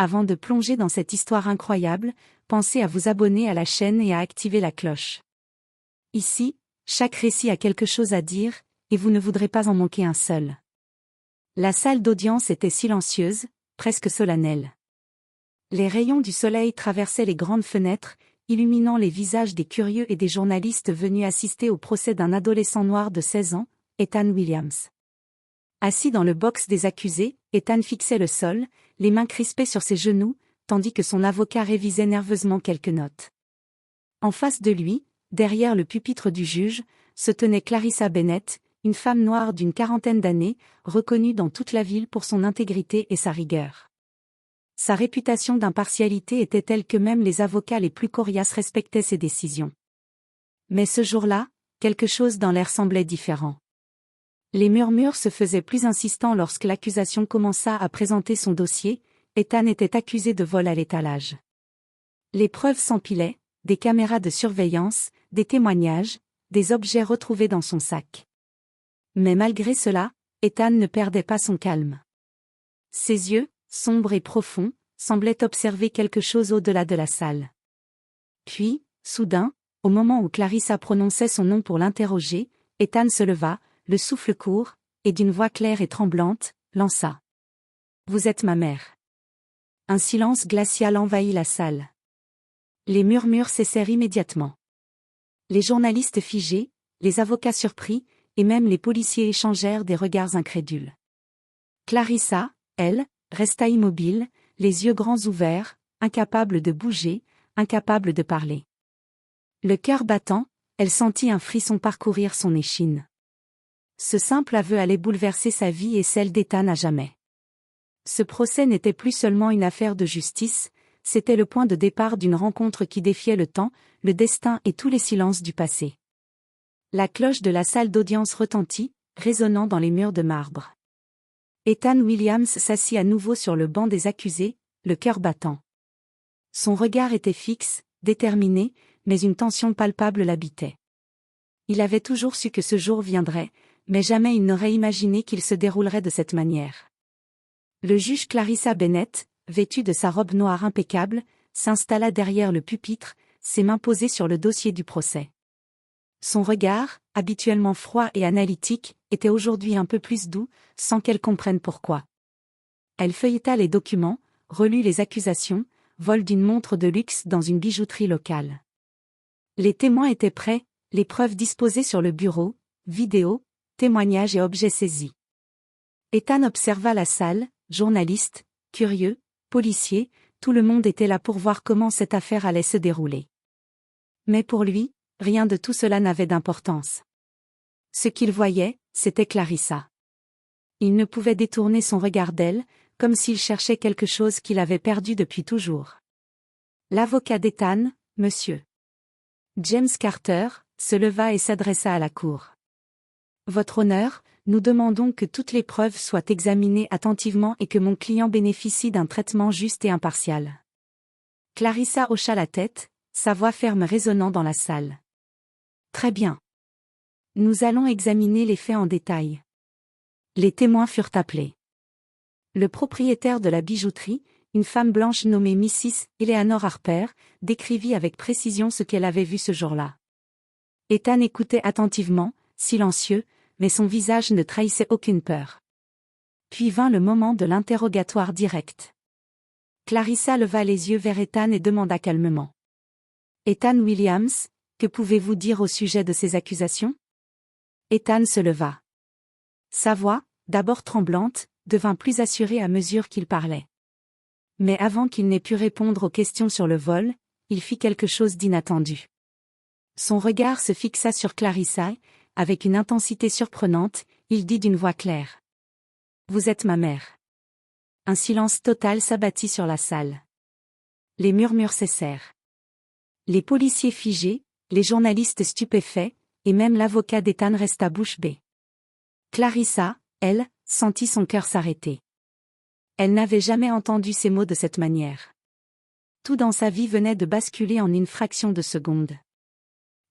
Avant de plonger dans cette histoire incroyable, pensez à vous abonner à la chaîne et à activer la cloche. Ici, chaque récit a quelque chose à dire, et vous ne voudrez pas en manquer un seul. La salle d'audience était silencieuse, presque solennelle. Les rayons du soleil traversaient les grandes fenêtres, illuminant les visages des curieux et des journalistes venus assister au procès d'un adolescent noir de 16 ans, Ethan Williams. Assis dans le box des accusés, Ethan fixait le sol, les mains crispées sur ses genoux, tandis que son avocat révisait nerveusement quelques notes. En face de lui, derrière le pupitre du juge, se tenait Clarissa Bennett, une femme noire d'une quarantaine d'années, reconnue dans toute la ville pour son intégrité et sa rigueur. Sa réputation d'impartialité était telle que même les avocats les plus coriaces respectaient ses décisions. Mais ce jour-là, quelque chose dans l'air semblait différent. Les murmures se faisaient plus insistants lorsque l'accusation commença à présenter son dossier. Ethan était accusé de vol à l'étalage. Les preuves s'empilaient, des caméras de surveillance, des témoignages, des objets retrouvés dans son sac. Mais malgré cela, Ethan ne perdait pas son calme. Ses yeux, sombres et profonds, semblaient observer quelque chose au-delà de la salle. Puis, soudain, au moment où Clarissa prononçait son nom pour l'interroger, Ethan se leva, le souffle court, et d'une voix claire et tremblante, lança. « Vous êtes ma mère. » Un silence glacial envahit la salle. Les murmures cessèrent immédiatement. Les journalistes figés, les avocats surpris, et même les policiers échangèrent des regards incrédules. Clarissa, elle, resta immobile, les yeux grands ouverts, incapable de bouger, incapable de parler. Le cœur battant, elle sentit un frisson parcourir son échine. Ce simple aveu allait bouleverser sa vie et celle d'Ethan à jamais. Ce procès n'était plus seulement une affaire de justice, c'était le point de départ d'une rencontre qui défiait le temps, le destin et tous les silences du passé. La cloche de la salle d'audience retentit, résonnant dans les murs de marbre. Ethan Williams s'assit à nouveau sur le banc des accusés, le cœur battant. Son regard était fixe, déterminé, mais une tension palpable l'habitait. Il avait toujours su que ce jour viendrait, mais jamais il n'aurait imaginé qu'il se déroulerait de cette manière. Le juge Clarissa Bennett, vêtue de sa robe noire impeccable, s'installa derrière le pupitre, ses mains posées sur le dossier du procès. Son regard, habituellement froid et analytique, était aujourd'hui un peu plus doux, sans qu'elle comprenne pourquoi. Elle feuilleta les documents, relut les accusations, vol d'une montre de luxe dans une bijouterie locale. Les témoins étaient prêts, les preuves disposées sur le bureau, vidéos, témoignages et objets saisis. Ethan observa la salle, journalistes, curieux, policiers, tout le monde était là pour voir comment cette affaire allait se dérouler. Mais pour lui, rien de tout cela n'avait d'importance. Ce qu'il voyait, c'était Clarissa. Il ne pouvait détourner son regard d'elle, comme s'il cherchait quelque chose qu'il avait perdu depuis toujours. L'avocat d'Ethan, monsieur James Carter, se leva et s'adressa à la cour. Votre honneur, nous demandons que toutes les preuves soient examinées attentivement et que mon client bénéficie d'un traitement juste et impartial. Clarissa hocha la tête, sa voix ferme résonnant dans la salle. Très bien. Nous allons examiner les faits en détail. Les témoins furent appelés. Le propriétaire de la bijouterie, une femme blanche nommée Mrs. Eleanor Harper, décrivit avec précision ce qu'elle avait vu ce jour-là. Ethan écoutait attentivement, silencieux, mais son visage ne trahissait aucune peur. Puis vint le moment de l'interrogatoire direct. Clarissa leva les yeux vers Ethan et demanda calmement. « Ethan Williams, que pouvez-vous dire au sujet de ces accusations ?» Ethan se leva. Sa voix, d'abord tremblante, devint plus assurée à mesure qu'il parlait. Mais avant qu'il n'ait pu répondre aux questions sur le vol, il fit quelque chose d'inattendu. Son regard se fixa sur Clarissa, avec une intensité surprenante, il dit d'une voix claire. « Vous êtes ma mère. » Un silence total s'abattit sur la salle. Les murmures cessèrent. Les policiers figés, les journalistes stupéfaits, et même l'avocat d'Ethan resta bouche bée. Clarissa, elle, sentit son cœur s'arrêter. Elle n'avait jamais entendu ces mots de cette manière. Tout dans sa vie venait de basculer en une fraction de seconde.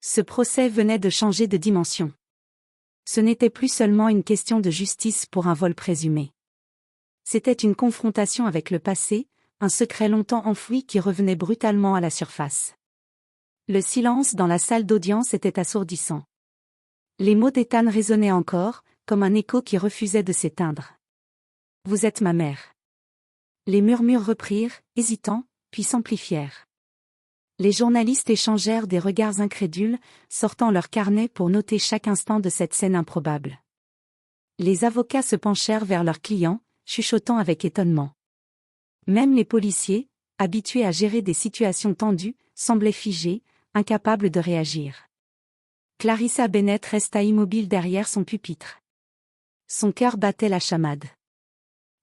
Ce procès venait de changer de dimension. Ce n'était plus seulement une question de justice pour un vol présumé. C'était une confrontation avec le passé, un secret longtemps enfoui qui revenait brutalement à la surface. Le silence dans la salle d'audience était assourdissant. Les mots d'Ethan résonnaient encore, comme un écho qui refusait de s'éteindre. « Vous êtes ma mère. » Les murmures reprirent, hésitants, puis s'amplifièrent. Les journalistes échangèrent des regards incrédules, sortant leurs carnets pour noter chaque instant de cette scène improbable. Les avocats se penchèrent vers leurs clients, chuchotant avec étonnement. Même les policiers, habitués à gérer des situations tendues, semblaient figés, incapables de réagir. Clarissa Bennett resta immobile derrière son pupitre. Son cœur battait la chamade.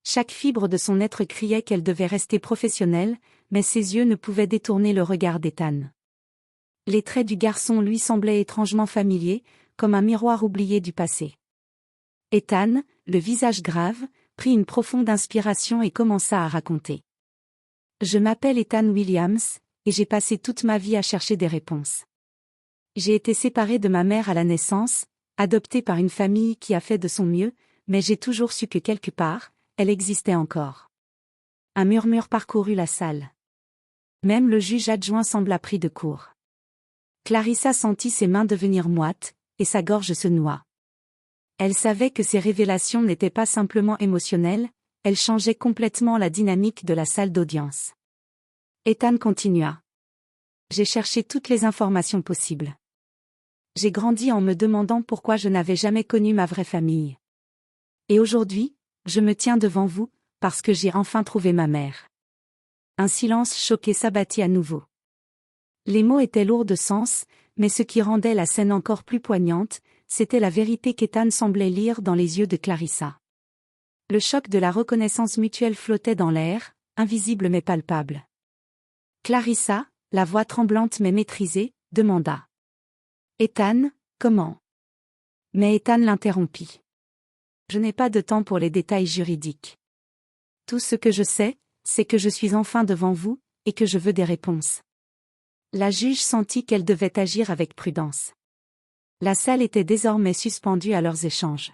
Chaque fibre de son être criait qu'elle devait rester professionnelle, mais ses yeux ne pouvaient détourner le regard d'Ethan. Les traits du garçon lui semblaient étrangement familiers, comme un miroir oublié du passé. Ethan, le visage grave, prit une profonde inspiration et commença à raconter. « Je m'appelle Ethan Williams, et j'ai passé toute ma vie à chercher des réponses. J'ai été séparé de ma mère à la naissance, adopté par une famille qui a fait de son mieux, mais j'ai toujours su que quelque part, elle existait encore. » Un murmure parcourut la salle. Même le juge adjoint sembla pris de court. Clarissa sentit ses mains devenir moites, et sa gorge se noua. Elle savait que ces révélations n'étaient pas simplement émotionnelles, elles changeaient complètement la dynamique de la salle d'audience. Ethan continua. « J'ai cherché toutes les informations possibles. J'ai grandi en me demandant pourquoi je n'avais jamais connu ma vraie famille. Et aujourd'hui, je me tiens devant vous, parce que j'ai enfin trouvé ma mère. » Un silence choqué s'abattit à nouveau. Les mots étaient lourds de sens, mais ce qui rendait la scène encore plus poignante, c'était la vérité qu'Ethan semblait lire dans les yeux de Clarissa. Le choc de la reconnaissance mutuelle flottait dans l'air, invisible mais palpable. Clarissa, la voix tremblante mais maîtrisée, demanda. « Ethan, comment ?» Mais Ethan l'interrompit. « Je n'ai pas de temps pour les détails juridiques. Tout ce que je sais, c'est que je suis enfin devant vous, et que je veux des réponses. » La juge sentit qu'elle devait agir avec prudence. La salle était désormais suspendue à leurs échanges.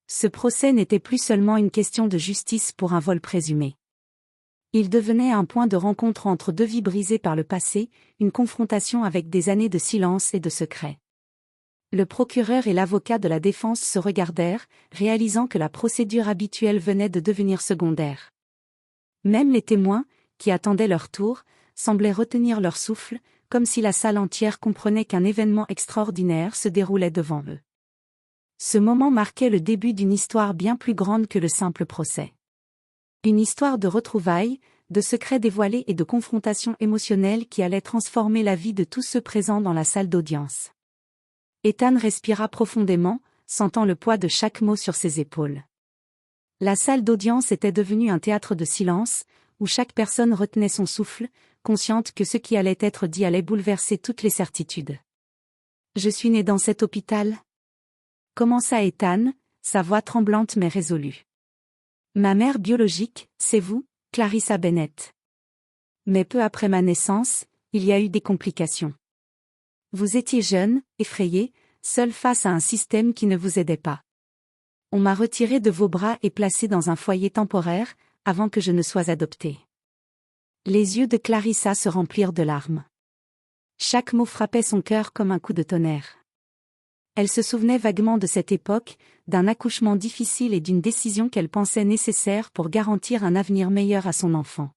Ce procès n'était plus seulement une question de justice pour un vol présumé. Il devenait un point de rencontre entre deux vies brisées par le passé, une confrontation avec des années de silence et de secret. Le procureur et l'avocat de la défense se regardèrent, réalisant que la procédure habituelle venait de devenir secondaire. Même les témoins, qui attendaient leur tour, semblaient retenir leur souffle, comme si la salle entière comprenait qu'un événement extraordinaire se déroulait devant eux. Ce moment marquait le début d'une histoire bien plus grande que le simple procès. Une histoire de retrouvailles, de secrets dévoilés et de confrontations émotionnelles qui allaient transformer la vie de tous ceux présents dans la salle d'audience. Ethan respira profondément, sentant le poids de chaque mot sur ses épaules. La salle d'audience était devenue un théâtre de silence, où chaque personne retenait son souffle, consciente que ce qui allait être dit allait bouleverser toutes les certitudes. « Je suis né dans cet hôpital ?» commença Ethan, sa voix tremblante mais résolue. « Ma mère biologique, c'est vous, Clarissa Bennett. Mais peu après ma naissance, il y a eu des complications. Vous étiez jeune, effrayé, seul face à un système qui ne vous aidait pas. On m'a retiré de vos bras et placé dans un foyer temporaire, avant que je ne sois adoptée. » Les yeux de Clarissa se remplirent de larmes. Chaque mot frappait son cœur comme un coup de tonnerre. Elle se souvenait vaguement de cette époque, d'un accouchement difficile et d'une décision qu'elle pensait nécessaire pour garantir un avenir meilleur à son enfant.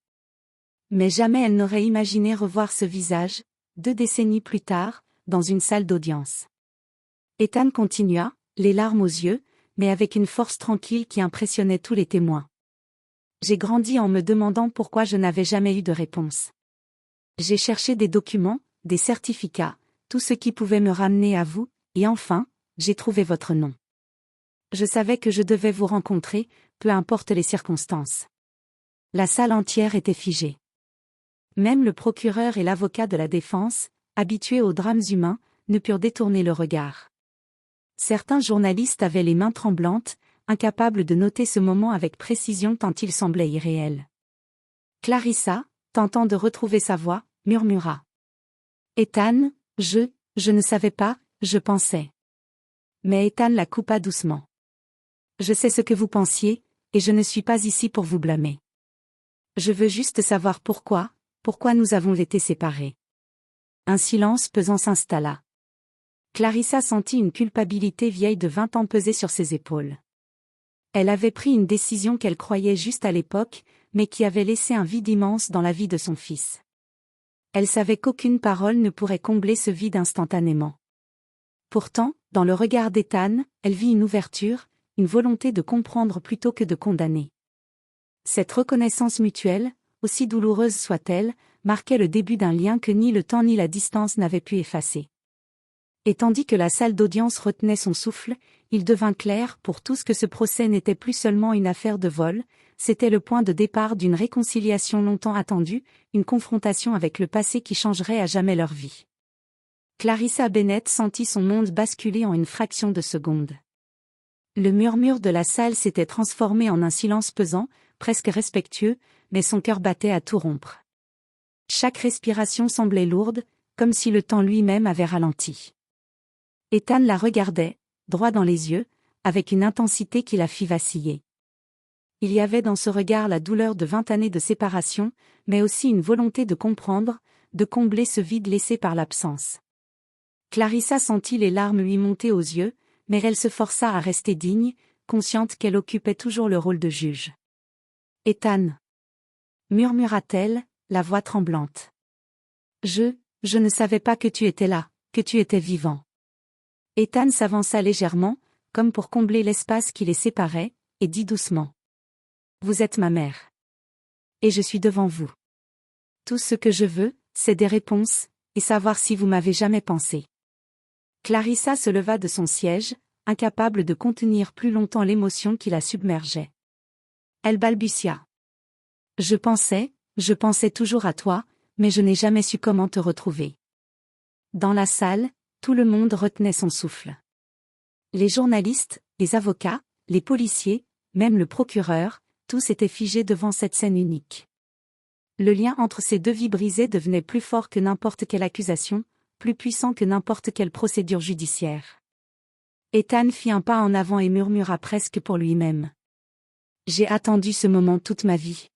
Mais jamais elle n'aurait imaginé revoir ce visage, 2 décennies plus tard, dans une salle d'audience. Ethan continua, les larmes aux yeux, mais avec une force tranquille qui impressionnait tous les témoins. J'ai grandi en me demandant pourquoi je n'avais jamais eu de réponse. J'ai cherché des documents, des certificats, tout ce qui pouvait me ramener à vous, et enfin, j'ai trouvé votre nom. Je savais que je devais vous rencontrer, peu importe les circonstances. La salle entière était figée. Même le procureur et l'avocat de la défense, habitués aux drames humains, ne purent détourner le regard. Certains journalistes avaient les mains tremblantes, incapables de noter ce moment avec précision tant il semblait irréel. Clarissa, tentant de retrouver sa voix, murmura. « Ethan, je ne savais pas, je pensais. » Mais Ethan la coupa doucement. « Je sais ce que vous pensiez, et je ne suis pas ici pour vous blâmer. Je veux juste savoir pourquoi nous avons été séparés. Un silence pesant s'installa. Clarissa sentit une culpabilité vieille de 20 ans peser sur ses épaules. Elle avait pris une décision qu'elle croyait juste à l'époque, mais qui avait laissé un vide immense dans la vie de son fils. Elle savait qu'aucune parole ne pourrait combler ce vide instantanément. Pourtant, dans le regard d'Ethan, elle vit une ouverture, une volonté de comprendre plutôt que de condamner. Cette reconnaissance mutuelle, aussi douloureuse soit-elle, marquait le début d'un lien que ni le temps ni la distance n'avaient pu effacer. Et tandis que la salle d'audience retenait son souffle, il devint clair pour tous que ce procès n'était plus seulement une affaire de vol, c'était le point de départ d'une réconciliation longtemps attendue, une confrontation avec le passé qui changerait à jamais leur vie. Clarissa Bennett sentit son monde basculer en une fraction de seconde. Le murmure de la salle s'était transformé en un silence pesant, presque respectueux, mais son cœur battait à tout rompre. Chaque respiration semblait lourde, comme si le temps lui-même avait ralenti. Ethan la regardait, droit dans les yeux, avec une intensité qui la fit vaciller. Il y avait dans ce regard la douleur de 20 années de séparation, mais aussi une volonté de comprendre, de combler ce vide laissé par l'absence. Clarissa sentit les larmes lui monter aux yeux, mais elle se força à rester digne, consciente qu'elle occupait toujours le rôle de juge. « Ethan » murmura-t-elle, la voix tremblante. « Je ne savais pas que tu étais là, que tu étais vivant. » Ethan s'avança légèrement, comme pour combler l'espace qui les séparait, et dit doucement. « Vous êtes ma mère. Et je suis devant vous. Tout ce que je veux, c'est des réponses, et savoir si vous m'avez jamais pensé. » Clarissa se leva de son siège, incapable de contenir plus longtemps l'émotion qui la submergeait. Elle balbutia. « Je pensais toujours à toi, mais je n'ai jamais su comment te retrouver. » Dans la salle, tout le monde retenait son souffle. Les journalistes, les avocats, les policiers, même le procureur, tous étaient figés devant cette scène unique. Le lien entre ces deux vies brisées devenait plus fort que n'importe quelle accusation, plus puissant que n'importe quelle procédure judiciaire. Ethan fit un pas en avant et murmura presque pour lui-même. « J'ai attendu ce moment toute ma vie. »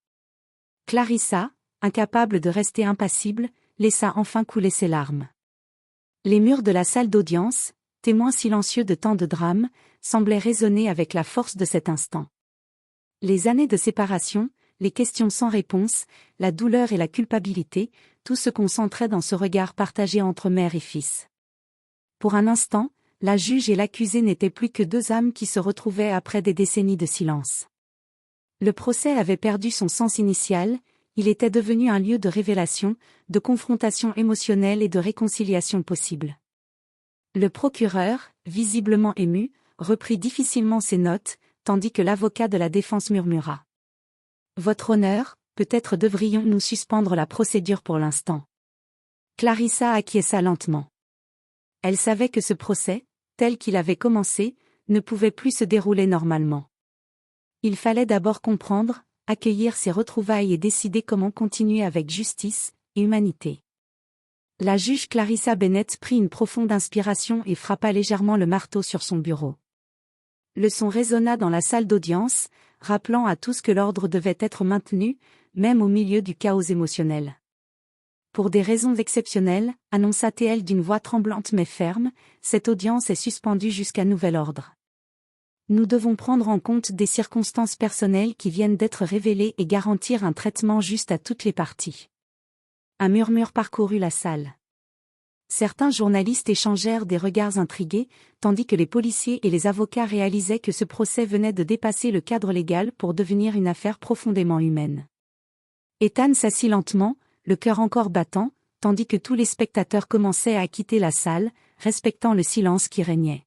Clarissa, incapable de rester impassible, laissa enfin couler ses larmes. Les murs de la salle d'audience, témoins silencieux de tant de drames, semblaient résonner avec la force de cet instant. Les années de séparation, les questions sans réponse, la douleur et la culpabilité, tout se concentrait dans ce regard partagé entre mère et fils. Pour un instant, la juge et l'accusé n'étaient plus que deux âmes qui se retrouvaient après des décennies de silence. Le procès avait perdu son sens initial, il était devenu un lieu de révélation, de confrontation émotionnelle et de réconciliation possible. Le procureur, visiblement ému, reprit difficilement ses notes, tandis que l'avocat de la défense murmura. « Votre honneur, peut-être devrions-nous suspendre la procédure pour l'instant. » Clarissa acquiesça lentement. Elle savait que ce procès, tel qu'il avait commencé, ne pouvait plus se dérouler normalement. Il fallait d'abord comprendre, accueillir ces retrouvailles et décider comment continuer avec justice et humanité. La juge Clarissa Bennett prit une profonde inspiration et frappa légèrement le marteau sur son bureau. Le son résonna dans la salle d'audience, rappelant à tous que l'ordre devait être maintenu, même au milieu du chaos émotionnel. Pour des raisons exceptionnelles, annonça-t-elle d'une voix tremblante mais ferme, cette audience est suspendue jusqu'à nouvel ordre. Nous devons prendre en compte des circonstances personnelles qui viennent d'être révélées et garantir un traitement juste à toutes les parties. Un murmure parcourut la salle. Certains journalistes échangèrent des regards intrigués, tandis que les policiers et les avocats réalisaient que ce procès venait de dépasser le cadre légal pour devenir une affaire profondément humaine. Ethan s'assit lentement, le cœur encore battant, tandis que tous les spectateurs commençaient à quitter la salle, respectant le silence qui régnait.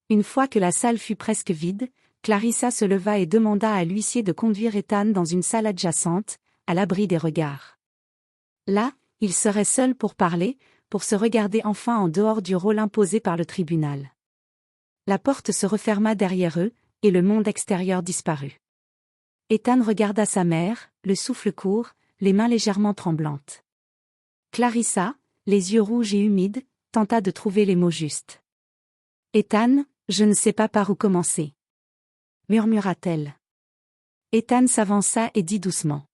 Une fois que la salle fut presque vide, Clarissa se leva et demanda à l'huissier de conduire Ethan dans une salle adjacente, à l'abri des regards. Là, il serait seul pour parler, pour se regarder enfin en dehors du rôle imposé par le tribunal. La porte se referma derrière eux, et le monde extérieur disparut. Ethan regarda sa mère, le souffle court, les mains légèrement tremblantes. Clarissa, les yeux rouges et humides, tenta de trouver les mots justes. « Ethan, je ne sais pas par où commencer. » murmura-t-elle. Ethan s'avança et dit doucement.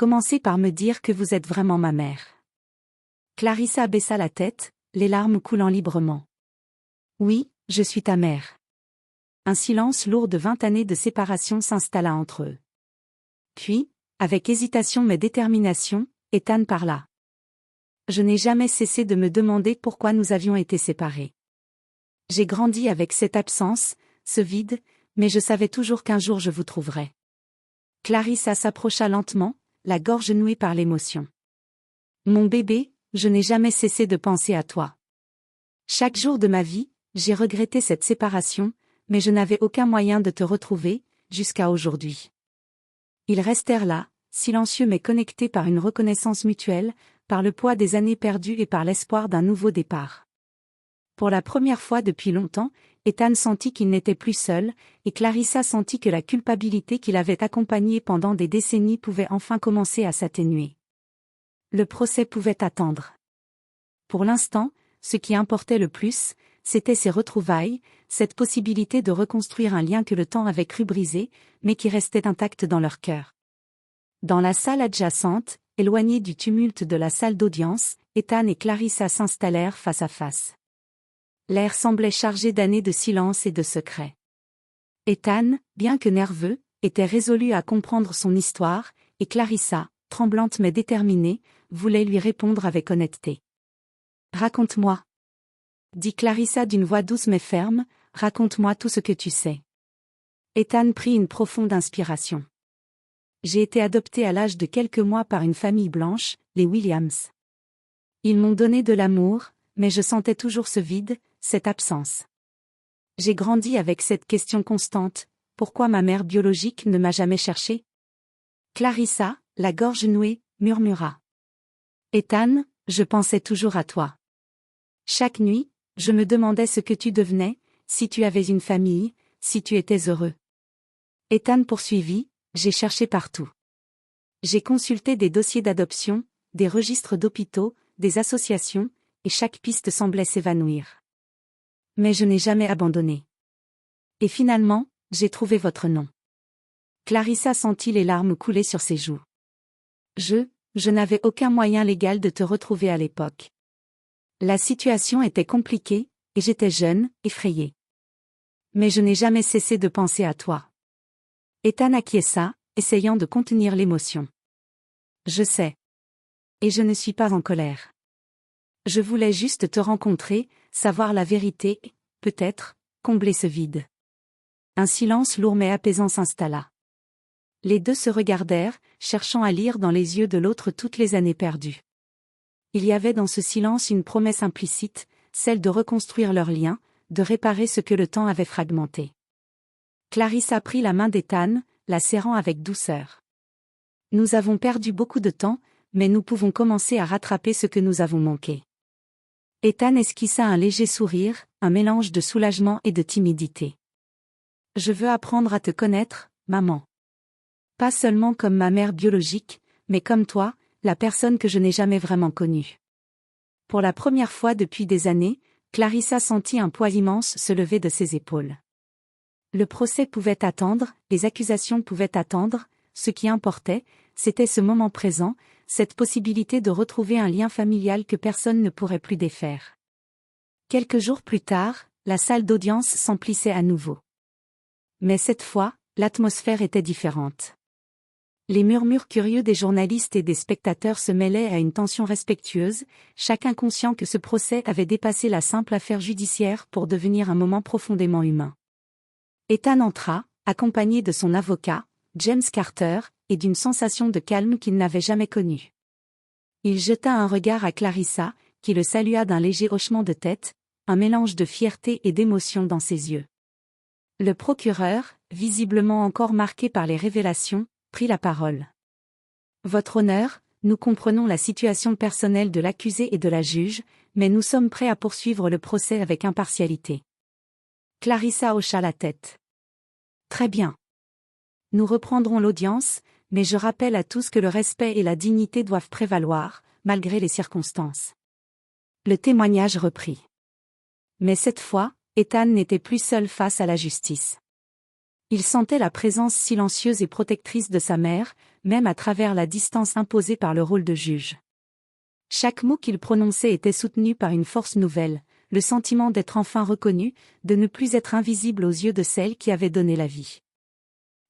Commencez par me dire que vous êtes vraiment ma mère. Clarissa baissa la tête, les larmes coulant librement. Oui, je suis ta mère. Un silence lourd de 20 années de séparation s'installa entre eux. Puis, avec hésitation mais détermination, Ethan parla. Je n'ai jamais cessé de me demander pourquoi nous avions été séparés. J'ai grandi avec cette absence, ce vide, mais je savais toujours qu'un jour je vous trouverais. Clarissa s'approcha lentement, la gorge nouée par l'émotion. Mon bébé, je n'ai jamais cessé de penser à toi. Chaque jour de ma vie, j'ai regretté cette séparation, mais je n'avais aucun moyen de te retrouver, jusqu'à aujourd'hui. Ils restèrent là, silencieux mais connectés par une reconnaissance mutuelle, par le poids des années perdues et par l'espoir d'un nouveau départ. Pour la première fois depuis longtemps, Ethan sentit qu'il n'était plus seul, et Clarissa sentit que la culpabilité qui l'avait accompagné pendant des décennies pouvait enfin commencer à s'atténuer. Le procès pouvait attendre. Pour l'instant, ce qui importait le plus, c'était ces retrouvailles, cette possibilité de reconstruire un lien que le temps avait cru briser, mais qui restait intact dans leur cœur. Dans la salle adjacente, éloignée du tumulte de la salle d'audience, Ethan et Clarissa s'installèrent face à face. L'air semblait chargé d'années de silence et de secrets. Ethan, bien que nerveux, était résolu à comprendre son histoire, et Clarissa, tremblante mais déterminée, voulait lui répondre avec honnêteté. « Raconte-moi. » dit Clarissa d'une voix douce mais ferme, « Raconte-moi tout ce que tu sais. » Ethan prit une profonde inspiration. « J'ai été adopté à l'âge de quelques mois par une famille blanche, les Williams. Ils m'ont donné de l'amour, mais je sentais toujours ce vide, cette absence. J'ai grandi avec cette question constante, pourquoi ma mère biologique ne m'a jamais cherché ? » Clarissa, la gorge nouée, murmura. « Ethan, je pensais toujours à toi. Chaque nuit, je me demandais ce que tu devenais, si tu avais une famille, si tu étais heureux. » Ethan poursuivit, « J'ai cherché partout. J'ai consulté des dossiers d'adoption, des registres d'hôpitaux, des associations, et chaque piste semblait s'évanouir. Mais je n'ai jamais abandonné. Et finalement, j'ai trouvé votre nom. » Clarissa sentit les larmes couler sur ses joues. Je n'avais aucun moyen légal de te retrouver à l'époque. La situation était compliquée, et j'étais jeune, effrayée. Mais je n'ai jamais cessé de penser à toi. Ethan acquiesça, essayant de contenir l'émotion. Je sais. Et je ne suis pas en colère. Je voulais juste te rencontrer, savoir la vérité, et, peut-être, combler ce vide. Un silence lourd mais apaisant s'installa. Les deux se regardèrent, cherchant à lire dans les yeux de l'autre toutes les années perdues. Il y avait dans ce silence une promesse implicite, celle de reconstruire leur lien, de réparer ce que le temps avait fragmenté. Clarissa prit la main d'Ethan, la serrant avec douceur. « Nous avons perdu beaucoup de temps, mais nous pouvons commencer à rattraper ce que nous avons manqué. » Ethan esquissa un léger sourire, un mélange de soulagement et de timidité. « Je veux apprendre à te connaître, maman. Pas seulement comme ma mère biologique, mais comme toi, la personne que je n'ai jamais vraiment connue. » Pour la première fois depuis des années, Clarissa sentit un poids immense se lever de ses épaules. Le procès pouvait attendre, les accusations pouvaient attendre, ce qui importait, c'était ce moment présent, cette possibilité de retrouver un lien familial que personne ne pourrait plus défaire. Quelques jours plus tard, la salle d'audience s'emplissait à nouveau. Mais cette fois, l'atmosphère était différente. Les murmures curieux des journalistes et des spectateurs se mêlaient à une tension respectueuse, chacun conscient que ce procès avait dépassé la simple affaire judiciaire pour devenir un moment profondément humain. Ethan entra, accompagné de son avocat, James Carter, et d'une sensation de calme qu'il n'avait jamais connue. Il jeta un regard à Clarissa, qui le salua d'un léger hochement de tête, un mélange de fierté et d'émotion dans ses yeux. Le procureur, visiblement encore marqué par les révélations, prit la parole. « Votre honneur, nous comprenons la situation personnelle de l'accusé et de la juge, mais nous sommes prêts à poursuivre le procès avec impartialité. » Clarissa hocha la tête. « Très bien. Nous reprendrons l'audience, mais je rappelle à tous que le respect et la dignité doivent prévaloir, malgré les circonstances. » Le témoignage reprit. Mais cette fois, Ethan n'était plus seul face à la justice. Il sentait la présence silencieuse et protectrice de sa mère, même à travers la distance imposée par le rôle de juge. Chaque mot qu'il prononçait était soutenu par une force nouvelle, le sentiment d'être enfin reconnu, de ne plus être invisible aux yeux de celle qui avait donné la vie.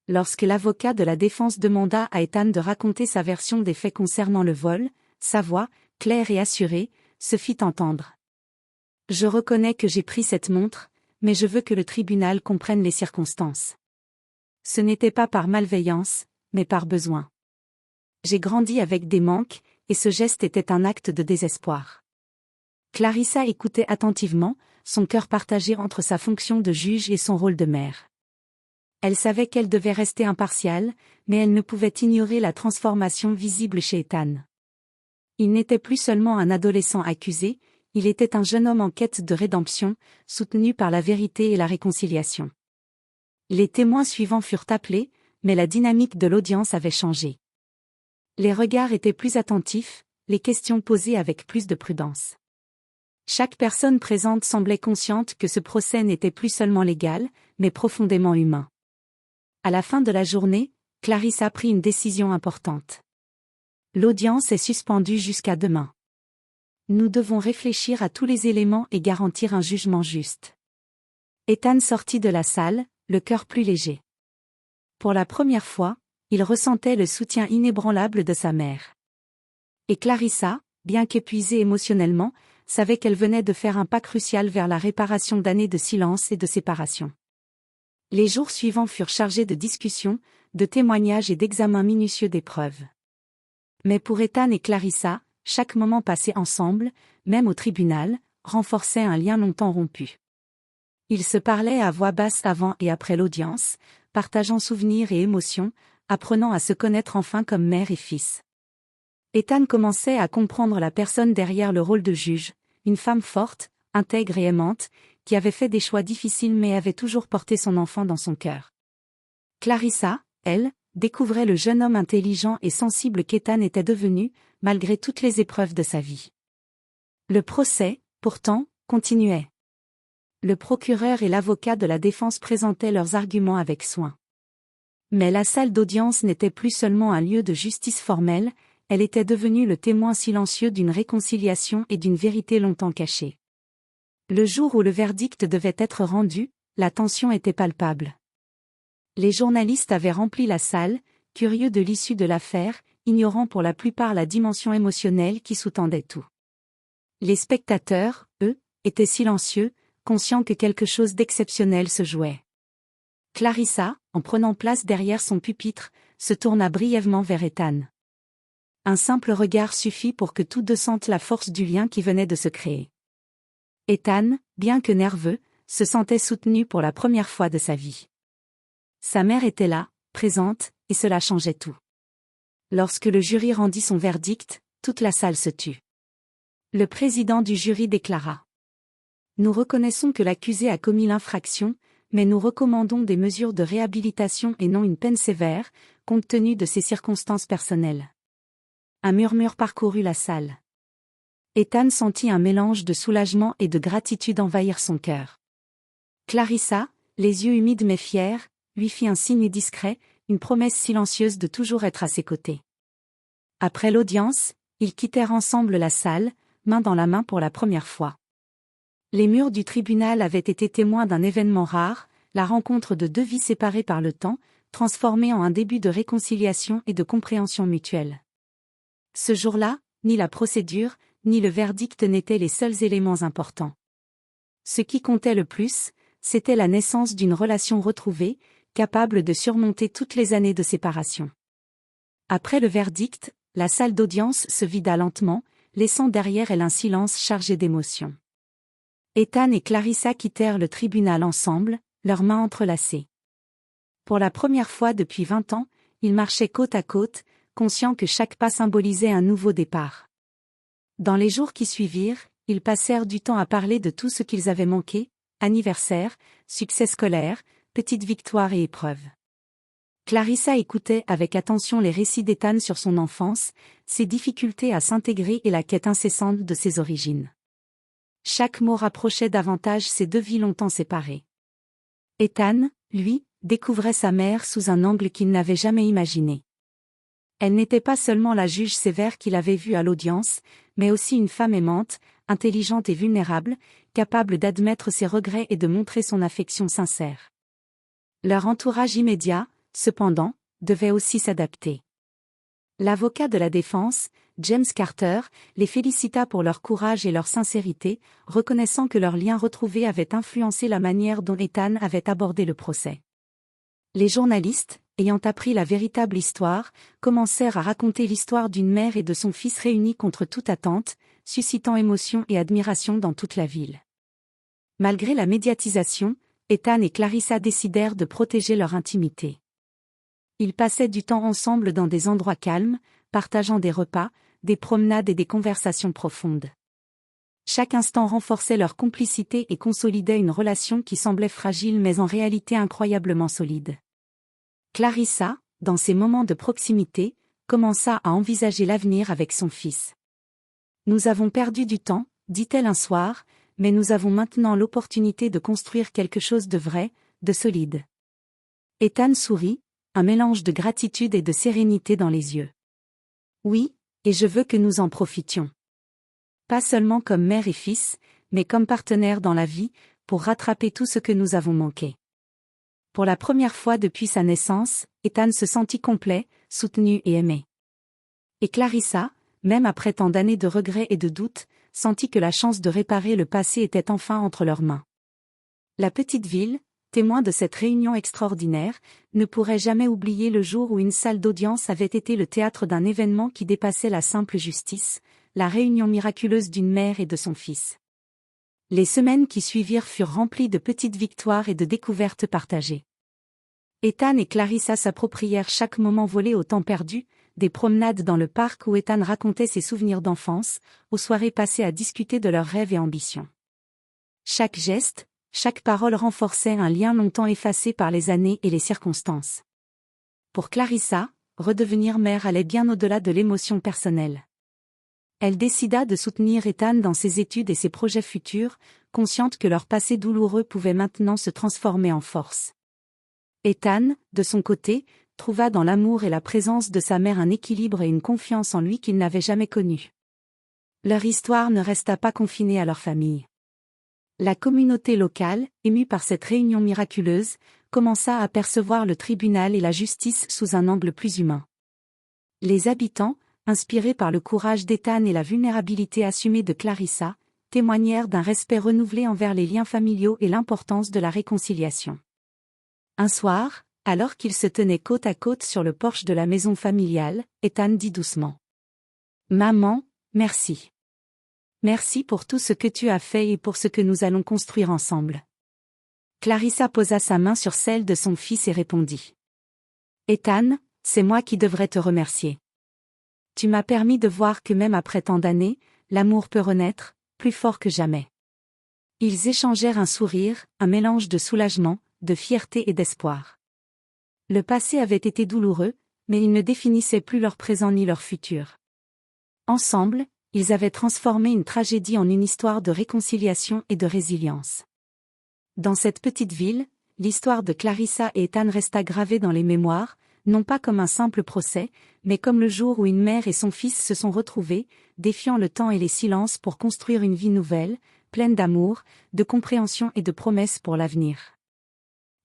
Lorsque l'avocat de la défense demanda à Ethan de raconter sa version des faits concernant le vol, sa voix, claire et assurée, se fit entendre. « Je reconnais que j'ai pris cette montre, mais je veux que le tribunal comprenne les circonstances. Ce n'était pas par malveillance, mais par besoin. J'ai grandi avec des manques, et ce geste était un acte de désespoir. » Clarissa écoutait attentivement, son cœur partagé entre sa fonction de juge et son rôle de mère. Elle savait qu'elle devait rester impartiale, mais elle ne pouvait ignorer la transformation visible chez Ethan. Il n'était plus seulement un adolescent accusé, il était un jeune homme en quête de rédemption, soutenu par la vérité et la réconciliation. Les témoins suivants furent appelés, mais la dynamique de l'audience avait changé. Les regards étaient plus attentifs, les questions posées avec plus de prudence. Chaque personne présente semblait consciente que ce procès n'était plus seulement légal, mais profondément humain. À la fin de la journée, Clarissa prit une décision importante. L'audience est suspendue jusqu'à demain. Nous devons réfléchir à tous les éléments et garantir un jugement juste. Ethan sortit de la salle, le cœur plus léger. Pour la première fois, il ressentait le soutien inébranlable de sa mère. Et Clarissa, bien qu'épuisée émotionnellement, savait qu'elle venait de faire un pas crucial vers la réparation d'années de silence et de séparation. Les jours suivants furent chargés de discussions, de témoignages et d'examens minutieux des preuves. Mais pour Ethan et Clarissa, chaque moment passé ensemble, même au tribunal, renforçait un lien longtemps rompu. Ils se parlaient à voix basse avant et après l'audience, partageant souvenirs et émotions, apprenant à se connaître enfin comme mère et fils. Ethan commençait à comprendre la personne derrière le rôle de juge, une femme forte, intègre et aimante, qui avait fait des choix difficiles mais avait toujours porté son enfant dans son cœur. Clarissa, elle, découvrait le jeune homme intelligent et sensible qu'Ethan était devenu, malgré toutes les épreuves de sa vie. Le procès, pourtant, continuait. Le procureur et l'avocat de la défense présentaient leurs arguments avec soin. Mais la salle d'audience n'était plus seulement un lieu de justice formelle, elle était devenue le témoin silencieux d'une réconciliation et d'une vérité longtemps cachée. Le jour où le verdict devait être rendu, la tension était palpable. Les journalistes avaient rempli la salle, curieux de l'issue de l'affaire, ignorant pour la plupart la dimension émotionnelle qui sous-tendait tout. Les spectateurs, eux, étaient silencieux, conscients que quelque chose d'exceptionnel se jouait. Clarissa, en prenant place derrière son pupitre, se tourna brièvement vers Ethan. Un simple regard suffit pour que tous deux sentent la force du lien qui venait de se créer. Ethan, bien que nerveux, se sentait soutenu pour la première fois de sa vie. Sa mère était là, présente, et cela changeait tout. Lorsque le jury rendit son verdict, toute la salle se tut. Le président du jury déclara : « Nous reconnaissons que l'accusé a commis l'infraction, mais nous recommandons des mesures de réhabilitation et non une peine sévère, compte tenu de ses circonstances personnelles. » Un murmure parcourut la salle. Ethan sentit un mélange de soulagement et de gratitude envahir son cœur. Clarissa, les yeux humides mais fiers, lui fit un signe discret, une promesse silencieuse de toujours être à ses côtés. Après l'audience, ils quittèrent ensemble la salle, main dans la main pour la première fois. Les murs du tribunal avaient été témoins d'un événement rare, la rencontre de deux vies séparées par le temps, transformées en un début de réconciliation et de compréhension mutuelle. Ce jour-là, ni la procédure, ni le verdict n'étaient les seuls éléments importants. Ce qui comptait le plus, c'était la naissance d'une relation retrouvée, capable de surmonter toutes les années de séparation. Après le verdict, la salle d'audience se vida lentement, laissant derrière elle un silence chargé d'émotions. Ethan et Clarissa quittèrent le tribunal ensemble, leurs mains entrelacées. Pour la première fois depuis 20 ans, ils marchaient côte à côte, conscients que chaque pas symbolisait un nouveau départ. Dans les jours qui suivirent, ils passèrent du temps à parler de tout ce qu'ils avaient manqué, anniversaires, succès scolaires, petites victoires et épreuves. Clarissa écoutait avec attention les récits d'Ethan sur son enfance, ses difficultés à s'intégrer et la quête incessante de ses origines. Chaque mot rapprochait davantage ces deux vies longtemps séparées. Ethan, lui, découvrait sa mère sous un angle qu'il n'avait jamais imaginé. Elle n'était pas seulement la juge sévère qu'il avait vue à l'audience, mais aussi une femme aimante, intelligente et vulnérable, capable d'admettre ses regrets et de montrer son affection sincère. Leur entourage immédiat, cependant, devait aussi s'adapter. L'avocat de la défense, James Carter, les félicita pour leur courage et leur sincérité, reconnaissant que leur lien retrouvé avait influencé la manière dont Ethan avait abordé le procès. Les journalistes, ayant appris la véritable histoire, commencèrent à raconter l'histoire d'une mère et de son fils réunis contre toute attente, suscitant émotion et admiration dans toute la ville. Malgré la médiatisation, Ethan et Clarissa décidèrent de protéger leur intimité. Ils passaient du temps ensemble dans des endroits calmes, partageant des repas, des promenades et des conversations profondes. Chaque instant renforçait leur complicité et consolidait une relation qui semblait fragile mais en réalité incroyablement solide. Clarissa, dans ces moments de proximité, commença à envisager l'avenir avec son fils. « Nous avons perdu du temps, dit-elle un soir, mais nous avons maintenant l'opportunité de construire quelque chose de vrai, de solide. » Ethan sourit, un mélange de gratitude et de sérénité dans les yeux. « Oui, et je veux que nous en profitions. Pas seulement comme mère et fils, mais comme partenaires dans la vie, pour rattraper tout ce que nous avons manqué. » Pour la première fois depuis sa naissance, Ethan se sentit complet, soutenu et aimé. Et Clarissa, même après tant d'années de regrets et de doutes, sentit que la chance de réparer le passé était enfin entre leurs mains. La petite ville, témoin de cette réunion extraordinaire, ne pourrait jamais oublier le jour où une salle d'audience avait été le théâtre d'un événement qui dépassait la simple justice, la réunion miraculeuse d'une mère et de son fils. Les semaines qui suivirent furent remplies de petites victoires et de découvertes partagées. Ethan et Clarissa s'approprièrent chaque moment volé au temps perdu, des promenades dans le parc où Ethan racontait ses souvenirs d'enfance, aux soirées passées à discuter de leurs rêves et ambitions. Chaque geste, chaque parole renforçait un lien longtemps effacé par les années et les circonstances. Pour Clarissa, redevenir mère allait bien au-delà de l'émotion personnelle. Elle décida de soutenir Ethan dans ses études et ses projets futurs, consciente que leur passé douloureux pouvait maintenant se transformer en force. Ethan, de son côté, trouva dans l'amour et la présence de sa mère un équilibre et une confiance en lui qu'il n'avait jamais connus. Leur histoire ne resta pas confinée à leur famille. La communauté locale, émue par cette réunion miraculeuse, commença à percevoir le tribunal et la justice sous un angle plus humain. Les habitants, inspirés par le courage d'Ethan et la vulnérabilité assumée de Clarissa, témoignèrent d'un respect renouvelé envers les liens familiaux et l'importance de la réconciliation. Un soir, alors qu'ils se tenaient côte à côte sur le porche de la maison familiale, Ethan dit doucement : « Maman, merci. Merci pour tout ce que tu as fait et pour ce que nous allons construire ensemble. » Clarissa posa sa main sur celle de son fils et répondit : « Ethan, c'est moi qui devrais te remercier. Tu m'as permis de voir que même après tant d'années, l'amour peut renaître, plus fort que jamais. » Ils échangèrent un sourire, un mélange de soulagement, de fierté et d'espoir. Le passé avait été douloureux, mais il ne définissait plus leur présent ni leur futur. Ensemble, ils avaient transformé une tragédie en une histoire de réconciliation et de résilience. Dans cette petite ville, l'histoire de Clarissa et Ethan resta gravée dans les mémoires, non pas comme un simple procès, mais comme le jour où une mère et son fils se sont retrouvés, défiant le temps et les silences pour construire une vie nouvelle, pleine d'amour, de compréhension et de promesses pour l'avenir.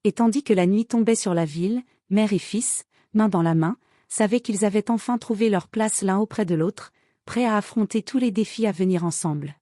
Et tandis que la nuit tombait sur la ville, mère et fils, main dans la main, savaient qu'ils avaient enfin trouvé leur place l'un auprès de l'autre, prêts à affronter tous les défis à venir ensemble.